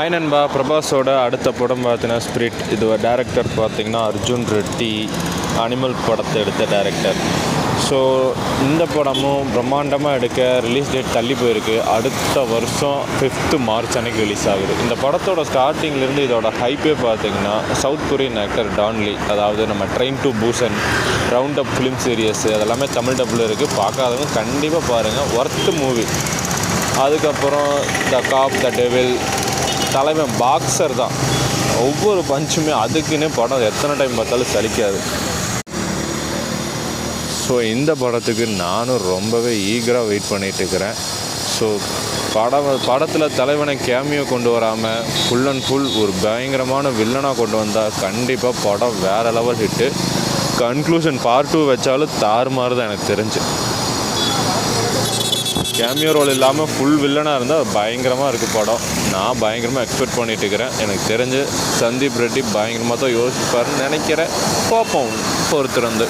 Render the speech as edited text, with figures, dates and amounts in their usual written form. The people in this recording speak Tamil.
ஹாய் நண்பா. பிரபாஸோட அடுத்த படம் பார்த்தீங்கன்னா ஸ்பிரிட். இது டேரக்டர் பார்த்தீங்கன்னா அர்ஜுன் ரெட்டி, அனிமல் படத்தை எடுத்த டேரக்டர். ஸோ இந்த படமும் பிரம்மாண்டமாக எடுக்க ரிலீஸ் டேட் தள்ளி போயிருக்கு. அடுத்த வருஷம் 5th மார்ச் அன்னைக்கு ரிலீஸ் ஆகுது. இந்த படத்தோட ஸ்டார்டிங்லேருந்து இதோட ஹைப்பே பார்த்தீங்கன்னா South Korean actor Don Lee, அதாவது நம்ம Train to Busan, round up film series அதெல்லாமே தமிழ் டப்பில் இருக்குது. பார்க்காதவங்க கண்டிப்பாக பாருங்கள், ஒர்த்து மூவி. அதுக்கப்புறம் த காப், த டெவில், தலைவன் பாக்ஸர் தான். ஒவ்வொரு பஞ்சுமே அதுக்குன்னே படம் எத்தனை டைம் பார்த்தாலும் சலிக்காது. ஸோ இந்த படத்துக்கு நானும் ரொம்பவே ஈகராக வெயிட் பண்ணிகிட்டு இருக்கிறேன். ஸோ படத்தில் தலைவனை கேமியோ கொண்டு வராமல் ஃபுல் அண்ட் ஃபுல் ஒரு பயங்கரமான வில்லனாக கொண்டு வந்தால் கண்டிப்பாக படம் வேறு லெவல் ஹிட்டு. கன்க்ளூஷன் பார்ட் 2 வச்சாலும் தாறுமாறு தான் எனக்கு தெரிஞ்சு. கேமியோ ரோல் இல்லாமல் ஃபுல் வில்லனாக இருந்தால் பயங்கரமாக இருக்குது படம். நான் பயங்கரமாக எக்ஸ்பெக்ட் பண்ணிட்டு இருக்கிறேன். எனக்கு தெரிஞ்சு சந்தீப் ரெட்டி பயங்கரமாக தான் யோசிப்பாருன்னு நினைக்கிறேன். பார்ப்போம் பொறுத்திருந்து.